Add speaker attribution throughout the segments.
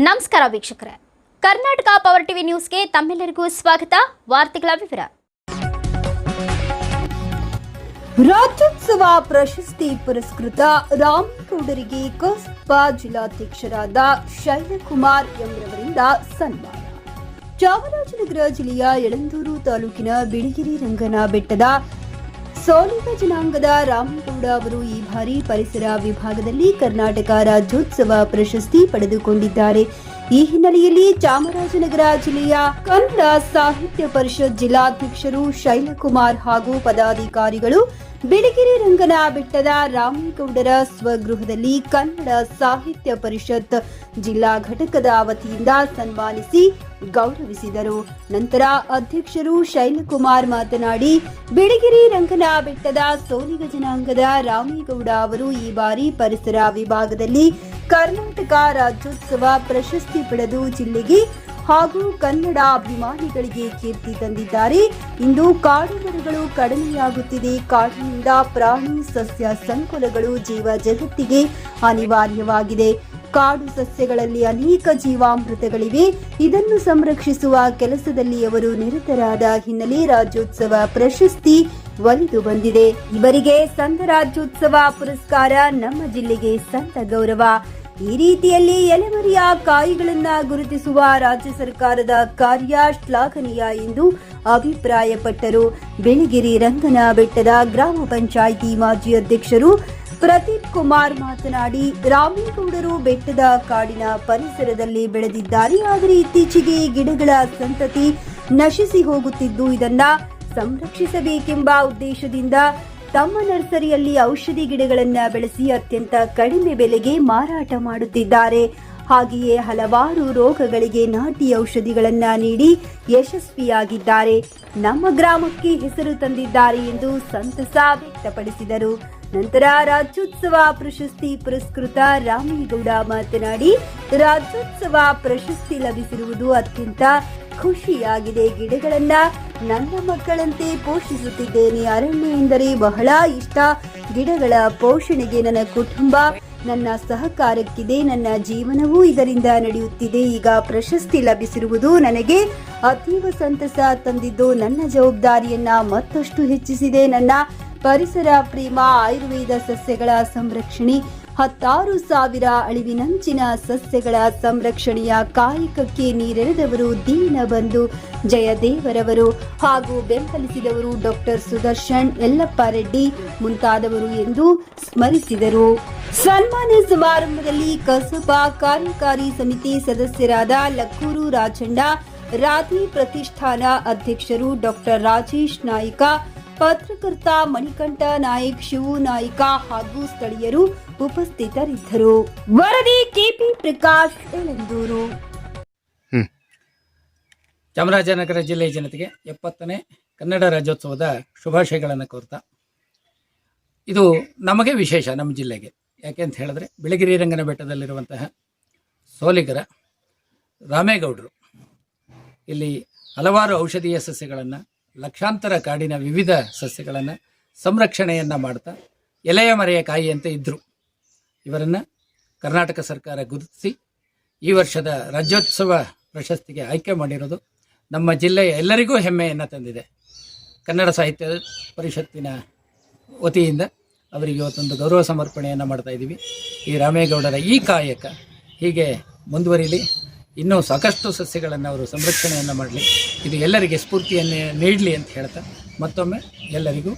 Speaker 1: ನಮಸ್ಕಾರ ವೀಕ್ಷಕರೇ, Karnataka power TV ನ್ಯೂಸ್ಗೆ ತಮ್ಮೆಲ್ಲರಿಗೂ ಸ್ವಾಗತ. ವಾರ್ತೆಗಳ ವಿವರ.
Speaker 2: ರಾಜ್ಯೋತ್ಸವ ಪ್ರಶಸ್ತಿ ಪುರಸ್ಕೃತ ರಾಮೇಗೌಡರಿಗೆ ಕಸ್ಬಾ ಜಿಲ್ಲಾಧ್ಯಕ್ಷರಾದ ಶೈಲಕುಮಾರ್ ಎಂರವರಿಂದ ಸನ್ಮಾನ. ಚಾಮರಾಜನಗರ ಜಿಲ್ಲೆಯ ಯಳಂದೂರು ತಾಲೂಕಿನ ಬಿಳಿಗಿರಿ ರಂಗನ ಬೆಟ್ಟದ ಸೋಲಿಗ ಜನಾಂಗದ ರಾಮೇಗೌಡ ಅವರು ಈ ಬಾರಿ ಪರಿಸರ ವಿಭಾಗದಲ್ಲಿ ಕರ್ನಾಟಕ ರಾಜ್ಯೋತ್ಸವ ಪ್ರಶಸ್ತಿ ಪಡೆದುಕೊಂಡಿದ್ದಾರೆ. ಈ ಹಿನ್ನೆಲೆಯಲ್ಲಿ ಚಾಮರಾಜನಗರ ಜಿಲ್ಲೆಯ ಕನ್ನಡ ಸಾಹಿತ್ಯ ಪರಿಷತ್ ಜಿಲ್ಲಾಧ್ಯಕ್ಷರು ಶೈಲಕುಮಾರ್ ಹಾಗೂ ಪದಾಧಿಕಾರಿಗಳು ಬಿಳಿಗಿರಿ ರಂಗನ ಬೆಟ್ಟದ ರಾಮೇಗೌಡರ ಸ್ವಗೃಹದಲ್ಲಿ ಕನ್ನಡ ಸಾಹಿತ್ಯ ಪರಿಷತ್ ಜಿಲ್ಲಾ ಘಟಕದ ವತಿಯಿಂದ ಸನ್ಮಾನಿಸಿ ಗೌರವಿಸಿದರು. ನಂತರ ಅಧ್ಯಕ್ಷರು ಶೈಲಕುಮಾರ್ ಮಾತನಾಡಿ, ಬಿಳಿಗಿರಿ ರಂಗನ ಬೆಟ್ಟದ ಸೋಲಿಗ ಜನಾಂಗದ ರಾಮೇಗೌಡ ಅವರು ಈ ಬಾರಿ ಪರಿಸರ ವಿಭಾಗದಲ್ಲಿ ಕರ್ನಾಟಕ ರಾಜ್ಯೋತ್ಸವ ಪ್ರಶಸ್ತಿ ಪಡೆದು ಜಿಲ್ಲೆಗೆ ಹಾಗೂ ಕನ್ನಡ ಅಭಿಮಾನಿಗಳಿಗೆ ಕೀರ್ತಿ ತಂದಿದ್ದಾರೆ. ಇಂದು ಕಾಡು ಮರಗಳು ಕಡಿಮೆಯಾಗುತ್ತಿದೆ. ಕಾಡಿನಿಂದ ಪ್ರಾಣಿ ಸಸ್ಯ ಸಂಕುಲಗಳು ಜೀವ ಜಗತ್ತಿಗೆ ಅನಿವಾರ್ಯವಾಗಿದೆ. ಕಾಡು ಸಸ್ಯಗಳಲ್ಲಿ ಅನೇಕ ಜೀವಾಮೃತಗಳಿವೆ. ಇದನ್ನು ಸಂರಕ್ಷಿಸುವ ಕೆಲಸದಲ್ಲಿ ಅವರು ನಿರತರಾದ ಹಿನ್ನೆಲೆ ರಾಜ್ಯೋತ್ಸವ ಪ್ರಶಸ್ತಿ ಒಲಿದು ಬಂದಿದೆ. ಇವರಿಗೆ ಸಂತ ರಾಜ್ಯೋತ್ಸವ ಪುರಸ್ಕಾರ ನಮ್ಮ ಜಿಲ್ಲೆಗೆ ಸಂತ ಗೌರವ. ಈ ರೀತಿಯಲ್ಲಿ ಎಲೆಮರೆಯ ಕಾಯಿಗಳನ್ನು ಗುರುತಿಸುವ ರಾಜ್ಯ ಸರ್ಕಾರದ ಕಾರ್ಯ ಶ್ಲಾಘನೀಯ ಎಂದು ಅಭಿಪ್ರಾಯಪಟ್ಟರು. ಬಿಳಿಗಿರಿ ರಂಗನ ಬೆಟ್ಟದ ಗ್ರಾಮ ಪಂಚಾಯಿತಿ ಮಾಜಿ ಅಧ್ಯಕ್ಷರು ಪ್ರದೀಪ್ ಕುಮಾರ್ ಮಾತನಾಡಿ, ರಾಮೇಗೌಡರು ಬೆಟ್ಟದ ಕಾಡಿನ ಪರಿಸರದಲ್ಲಿ ಬೆಳೆದಿದ್ದಾರೆ. ಆದರೆ ಇತ್ತೀಚೆಗೆ ಗಿಡಗಳ ಸಂತತಿ ನಶಿಸಿ ಹೋಗುತ್ತಿದ್ದು, ಇದನ್ನ ಸಂರಕ್ಷಿಸಬೇಕೆಂಬ ಉದ್ದೇಶದಿಂದ ತಮ್ಮ ನರ್ಸರಿಯಲ್ಲಿ ಔಷಧಿ ಗಿಡಗಳನ್ನು ಬೆಳೆಸಿ ಅತ್ಯಂತ ಕಡಿಮೆ ಬೆಲೆಗೆ ಮಾರಾಟ ಮಾಡುತ್ತಿದ್ದಾರೆ. ಹಾಗೆಯೇ ಹಲವಾರು ರೋಗಗಳಿಗೆ ನಾಟಿ ಔಷಧಿಗಳನ್ನು ನೀಡಿ ಯಶಸ್ವಿಯಾಗಿದ್ದಾರೆ. ನಮ್ಮ ಗ್ರಾಮಕ್ಕೆ ಹೆಸರು ತಂದಿದ್ದಾರೆ ಎಂದು ಸಂತಸ ವ್ಯಕ್ತಪಡಿಸಿದರು. ನಂತರ ರಾಜ್ಯೋತ್ಸವ ಪ್ರಶಸ್ತಿ ಪುರಸ್ಕೃತ ರಾಮೇಗೌಡ ಮಾತನಾಡಿ, ರಾಜ್ಯೋತ್ಸವ ಪ್ರಶಸ್ತಿ ಲಭಿಸಿರುವುದು ಅತ್ಯಂತ ಖುಷಿಯಾಗಿದೆ. ಗಿಡಗಳನ್ನ ನನ್ನ ಮಕ್ಕಳಂತೆ ಪೋಷಿಸುತ್ತಿದ್ದೇನೆ. ಅರಣ್ಯ ಎಂದರೆ ಬಹಳ ಇಷ್ಟ. ಗಿಡಗಳ ಪೋಷಣೆಗೆ ನನ್ನ ಕುಟುಂಬ ನನ್ನ ಸಹಕಾರಕ್ಕಿದೆ. ನನ್ನ ಜೀವನವೂ ಇದರಿಂದ ನಡೆಯುತ್ತಿದೆ. ಈಗ ಪ್ರಶಸ್ತಿ ಲಭಿಸಿರುವುದು ನನಗೆ ಅತೀವ ಸಂತಸ ತಂದಿದ್ದು ನನ್ನ ಜವಾಬ್ದಾರಿಯನ್ನ ಮತ್ತಷ್ಟು ಹೆಚ್ಚಿಸಿದೆ. ನನ್ನ ಪರಿಸರ ಪ್ರೇಮ, ಆಯುರ್ವೇದ ಸಸ್ಯಗಳ ಸಂರಕ್ಷಣೆ, 16,000 ಅಳಿವಿನಂಚಿನ ಸಸ್ಯಗಳ ಸಂರಕ್ಷಣೆಯ ಕಾಯಕಕ್ಕೆ ನೀರೆರೆದವರು ದೀನಬಂಧು ಜಯದೇವರವರು ಹಾಗೂ ಬೆಂಬಲಿಸಿದವರು ಡಾಕ್ಟರ್ ಸುದರ್ಶನ್, ಯಲ್ಲಪ್ಪ ರೆಡ್ಡಿ ಮುಂತಾದವರು ಎಂದು ಸ್ಮರಿಸಿದರು. ಸನ್ಮಾನ ಸಮಾರಂಭದಲ್ಲಿ ಕಸಬಾ ಕಾರ್ಯಕಾರಿ ಸಮಿತಿ ಸದಸ್ಯರಾದ ಲಕ್ಕೂರು ರಾಜಣ್ಣ, ರಾಧಿ ಪ್ರತಿಷ್ಠಾನ ಅಧ್ಯಕ್ಷರು ಡಾಕ್ಟರ್ ರಾಜೇಶ್ ನಾಯ್ಕ, ಪತ್ರಕರ್ತ ಮಣಿಕಂಠ ನಾಯಕ್, ಶಿವು ನಾಯ್ಕ ಹಾಗೂ ಸ್ಥಳೀಯರು ಉಪಸ್ಥಿತರಿದ್ದರು. ವರದಿ ಕೆಪಿ ಪ್ರಕಾಶ್, ಯಳಂದೂರು.
Speaker 3: ಚಾಮರಾಜನಗರ ಜಿಲ್ಲೆಯ ಜನತೆಗೆ 70ನೇ ಕನ್ನಡ ರಾಜ್ಯೋತ್ಸವದ ಶುಭಾಶಯಗಳನ್ನು ಕೋರ್ತಾ, ಇದು ನಮಗೆ ವಿಶೇಷ, ನಮ್ಮ ಜಿಲ್ಲೆಗೆ. ಯಾಕೆ ಅಂತ ಹೇಳಿದ್ರೆ, ಬಿಳಿಗಿರಿ ರಂಗನ ಬೆಟ್ಟದಲ್ಲಿರುವಂತಹ ಸೋಲಿಗರ ರಾಮೇಗೌಡರು ಇಲ್ಲಿ ಹಲವಾರು ಔಷಧೀಯ ಸಸ್ಯಗಳನ್ನು, ಲಕ್ಷಾಂತರ ಕಾಡಿನ ವಿವಿಧ ಸಸ್ಯಗಳನ್ನು ಸಂರಕ್ಷಣೆಯನ್ನು ಮಾಡ್ತಾ ಎಲೆಯ ಮರೆಯ ಕಾಯಿಯಂತೆ ಇದ್ದರು. ಇವರನ್ನು ಕರ್ನಾಟಕ ಸರ್ಕಾರ ಗುರುತಿಸಿ ಈ ವರ್ಷದ ರಾಜ್ಯೋತ್ಸವ ಪ್ರಶಸ್ತಿಗೆ ಆಯ್ಕೆ ಮಾಡಿರೋದು ನಮ್ಮ ಜಿಲ್ಲೆಯ ಎಲ್ಲರಿಗೂ ಹೆಮ್ಮೆಯನ್ನು ತಂದಿದೆ. ಕನ್ನಡ ಸಾಹಿತ್ಯ ಪರಿಷತ್ತಿನ ವತಿಯಿಂದ ಅವರಿಗೆ ಇವತ್ತೊಂದು ಗೌರವ ಸಮರ್ಪಣೆಯನ್ನು ಮಾಡ್ತಾ ಇದ್ದೀವಿ. ಈ ರಾಮೇಗೌಡರ ಈ ಕಾಯಕ ಹೀಗೆ ಮುಂದುವರಿಲಿ, ಇನ್ನೂ ಸಾಕಷ್ಟು ಸಸ್ಯಗಳನ್ನು ಅವರು ಸಂರಕ್ಷಣೆಯನ್ನು ಮಾಡಲಿ, ಇದು ಎಲ್ಲರಿಗೆ ಸ್ಫೂರ್ತಿಯನ್ನು ನೀಡಲಿ ಅಂತ ಹೇಳ್ತಾ ಮತ್ತೊಮ್ಮೆ ಎಲ್ಲರಿಗೂ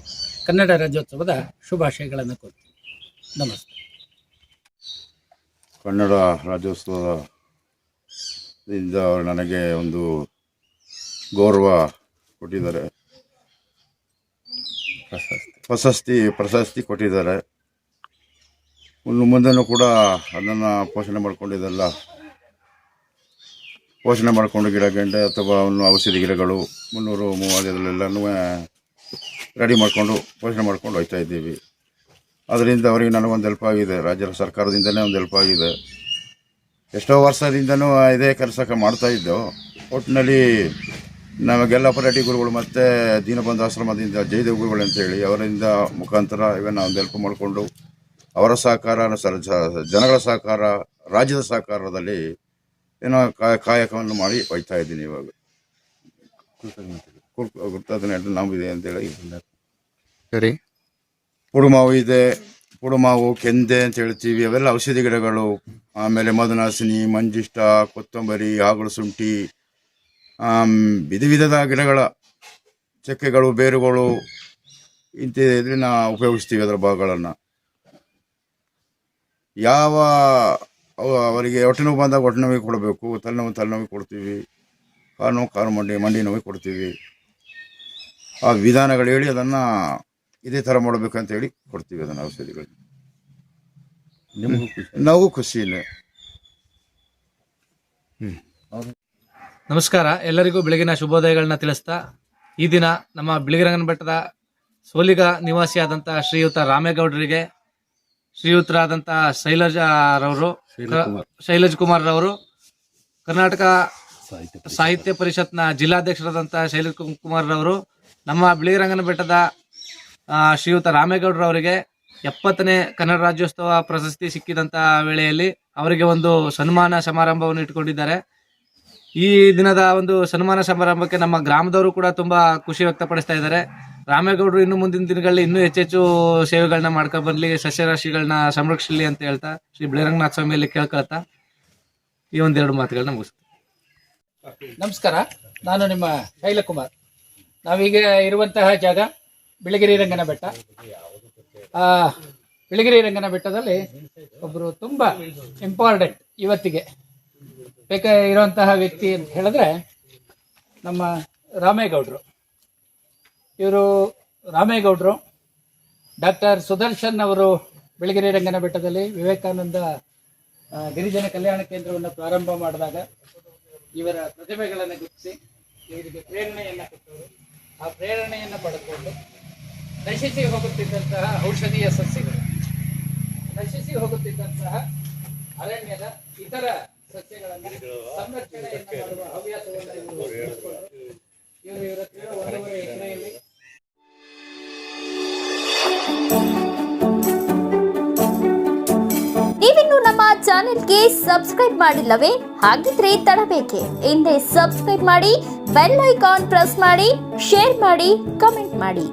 Speaker 3: ಕನ್ನಡ ರಾಜ್ಯೋತ್ಸವದ ಶುಭಾಶಯಗಳನ್ನು ಕೋರ್ತೀನಿ. ನಮಸ್ತೆ.
Speaker 4: ಕನ್ನಡ ರಾಜ್ಯೋತ್ಸವದಿಂದ ನನಗೆ ಒಂದು ಗೌರವ ಕೊಟ್ಟಿದ್ದಾರೆ, ಪ್ರಶಸ್ತಿ ಕೊಟ್ಟಿದ್ದಾರೆ. ಮುಂದೆನೂ ಕೂಡ ಅದನ್ನು ಪೋಷಣೆ ಮಾಡಿಕೊಂಡು ಗಿಡ ಗೆಂಡೆ ಅಥವಾ ಔಷಧಿ ಗಿಡಗಳು 300-350 ರೆಡಿ ಮಾಡಿಕೊಂಡು ಪೋಷಣೆ ಮಾಡ್ಕೊಂಡು ಹೋಗ್ತಾ ಇದ್ದೀವಿ. ಅದರಿಂದ ಅವರಿಗೆ ನನಗೊಂದು ಹೆಲ್ಪ್ ಆಗಿದೆ, ರಾಜ್ಯ ಸರ್ಕಾರದಿಂದಲೇ ಒಂದು ಹೆಲ್ಪ್ ಆಗಿದೆ. ಎಷ್ಟೋ ವರ್ಷದಿಂದನೂ ಇದೇ ಕೆಲಸ ಮಾಡ್ತಾ ಇದ್ದೆವು. ಒಟ್ಟಿನಲ್ಲಿ ನಮಗೆಲ್ಲ ಪರ್ಯಟಿ ಗುರುಗಳು ಮತ್ತು ದೀನಬಂಧು ಆಶ್ರಮದಿಂದ ಜಯದೇವ್ ಗುರುಗಳು ಅಂತೇಳಿ ಅವರಿಂದ ಮುಖಾಂತರ ಇವನ್ನ ಒಂದು ಹೆಲ್ಪ್ ಮಾಡಿಕೊಂಡು ಅವರ ಸಹಕಾರ, ಜನಗಳ ಸಹಕಾರ, ರಾಜ್ಯದ ಸಹಕಾರದಲ್ಲಿ ಏನೋ ಕಾಯಕವನ್ನು ಮಾಡಿ ಹೋಗ್ತಾ ಇದ್ದೀನಿ ಇವಾಗ. ಗುರ್ತದನೆ ನಂಬಿದೆ ಅಂತೇಳಿ.
Speaker 5: ಸರಿ.
Speaker 4: ಪುಡುಮಾವು ಇದೆ, ಪುಡುಮಾವು, ಕೆಂದೆ ಅಂತ ಹೇಳ್ತೀವಿ, ಅವೆಲ್ಲ ಔಷಧಿ ಗಿಡಗಳು. ಆಮೇಲೆ ಮಧುನಾಸಿನಿ, ಮಂಜಿಷ್ಟ, ಕೊತ್ತಂಬರಿ, ಆಗಳು ಶುಂಠಿ, ವಿಧ ವಿಧದ ಗಿಡಗಳ ಚಕ್ಕೆಗಳು, ಬೇರುಗಳು ಇಂಥದ್ರಲ್ಲಿ ನಾವು ಉಪಯೋಗಿಸ್ತೀವಿ ಅದರ ಭಾಗಗಳನ್ನು. ಯಾವ ಅವರಿಗೆ ಹೊಟ್ಟೆ ನೋವು ಬಂದಾಗ ಹೊಟ್ಟೆ ನೋವಿಗೆ ಕೊಡಬೇಕು, ತಲೆನೋವಿಗೆ ಕೊಡ್ತೀವಿ, ಕಾಲು ಮಂಡಿ ನೋವಿಗೆ ಕೊಡ್ತೀವಿ. ಆ ವಿಧಾನಗಳು ಹೇಳಿ ಅದನ್ನು ಇದೇ ಥರ ಮಾಡಬೇಕಂತ ಹೇಳಿ ಕೊಡ್ತೀವಿ ಅದನ್ನು ಔಷಧಿಗಳು. ನಾವು ಖುಷಿನೇ.
Speaker 6: ನಮಸ್ಕಾರ, ಎಲ್ಲರಿಗೂ ಬೆಳಗಿನ ಶುಭೋದಯಗಳನ್ನ ತಿಳಿಸ್ತಾ ಈ ದಿನ ನಮ್ಮ ಬಿಳಿಗಿರಂಗನ ಬೆಟ್ಟದ ಸೋಲಿಗ ನಿವಾಸಿಯಾದಂಥ ಶ್ರೀಯುತ ರಾಮೇಗೌಡರಿಗೆ, ಶ್ರೀಯುತರಾದಂಥ ಶೈಲಜ್ ಕುಮಾರ್ ರವರು, ಕರ್ನಾಟಕ ಸಾಹಿತ್ಯ ಪರಿಷತ್ನ ಜಿಲ್ಲಾಧ್ಯಕ್ಷರಾದಂಥ ಶೈಲಜ್ ಕುಮಾರ್ ರವರು, ನಮ್ಮ ಬಿಳಿಗಿರಂಗನ ಬೆಟ್ಟದ ಶ್ರೀಯುತ ರಾಮೇಗೌಡರವರಿಗೆ 70ನೇ ಕನ್ನಡ ರಾಜ್ಯೋತ್ಸವ ಪ್ರಶಸ್ತಿ ಸಿಕ್ಕಿದಂಥ ವೇಳೆಯಲ್ಲಿ ಅವರಿಗೆ ಒಂದು ಸನ್ಮಾನ ಸಮಾರಂಭವನ್ನು ಇಟ್ಕೊಂಡಿದ್ದಾರೆ. ಈ ದಿನದ ಒಂದು ಸನ್ಮಾನ ಸಮಾರಂಭಕ್ಕೆ ನಮ್ಮ ಗ್ರಾಮದವರು ಕೂಡ ತುಂಬ ಖುಷಿ ವ್ಯಕ್ತಪಡಿಸ್ತಾ ಇದ್ದಾರೆ. ರಾಮೇಗೌಡರು ಇನ್ನು ಮುಂದಿನ ದಿನಗಳಲ್ಲಿ ಇನ್ನೂ ಹೆಚ್ಚೆಚ್ಚು ಸೇವೆಗಳನ್ನ ಮಾಡ್ಕೊಂಡು ಬರಲಿ, ಸಸ್ಯರಾಶಿಗಳನ್ನ ಸಂರಕ್ಷಿಸಲಿ ಅಂತ ಹೇಳ್ತಾ ಶ್ರೀ ಬಿಳಿರಂಗನಾಥ ಸ್ವಾಮಿಯಲ್ಲಿ ಕೇಳ್ಕೊಳ್ತಾ ಈ ಒಂದೆರಡು ಮಾತುಗಳನ್ನ ಮುಗಿಸ್ತೀನಿ.
Speaker 3: ನಮಸ್ಕಾರ, ನಾನು ನಿಮ್ಮ ಶೈಲಕುಮಾರ್. ನಾವೀಗ ಇರುವಂತಹ ಜಾಗ ಬಿಳಿಗಿರಿ ರಂಗನ ಬೆಟ್ಟ. ಬಿಳಿಗಿರಿ ರಂಗನ ಬೆಟ್ಟದಲ್ಲಿ ಒಬ್ಬರು ತುಂಬ ಇಂಪಾರ್ಟೆಂಟ್ ಇವತ್ತಿಗೆ ಇರುವಂತಹ ವ್ಯಕ್ತಿ ಅಂತ ಹೇಳಿದ್ರೆ ನಮ್ಮ ರಾಮೇಗೌಡರು. ಇವರು ರಾಮೇಗೌಡರು ಡಾಕ್ಟರ್ ಸುದರ್ಶನ್ ಅವರು ಬಿಳಿಗಿರಿ ರಂಗನ ಬೆಟ್ಟದಲ್ಲಿ ವಿವೇಕಾನಂದ ಗಿರಿಜನ ಕಲ್ಯಾಣ ಕೇಂದ್ರವನ್ನು ಪ್ರಾರಂಭ ಮಾಡಿದಾಗ ಇವರ ಪ್ರತಿಭೆಗಳನ್ನು ಗುರುತಿಸಿ ಇವರಿಗೆ ಪ್ರೇರಣೆಯನ್ನು ಕೊಟ್ಟವರು. ಆ ಪ್ರೇರಣೆಯನ್ನು ಪಡೆದುಕೊಂಡು ನಶಿಸಿ ಹೋಗುತ್ತಿದ್ದಂತಹ ಔಷಧೀಯ ಸಸ್ಯಗಳು, ನಶಿಸಿ ಹೋಗುತ್ತಿದ್ದಂತಹ ಅರಣ್ಯದ ಇತರ ಸಸ್ಯಗಳನ್ನು ಸಂರಕ್ಷಣೆಯನ್ನು ಮಾಡುವ ಹವ್ಯಾಸವನ್ನು ಇವರು ಇವರ 1.5 ಎಕರೆಯಲ್ಲಿ.
Speaker 1: ನೀವಿನ್ನು ನಮ್ಮ ಚಾನೆಲ್ಗೆ ಸಬ್ಸ್ಕ್ರೈಬ್ ಮಾಡಿಲ್ಲವೇ? ಹಾಗಿದ್ರೆ ತಡಬೇಕೆ? ಹಿಂದೆ ಸಬ್ಸ್ಕ್ರೈಬ್ ಮಾಡಿ, ಬೆಲ್ ಐಕಾನ್ ಪ್ರೆಸ್ ಮಾಡಿ, ಶೇರ್ ಮಾಡಿ, ಕಮೆಂಟ್ ಮಾಡಿ.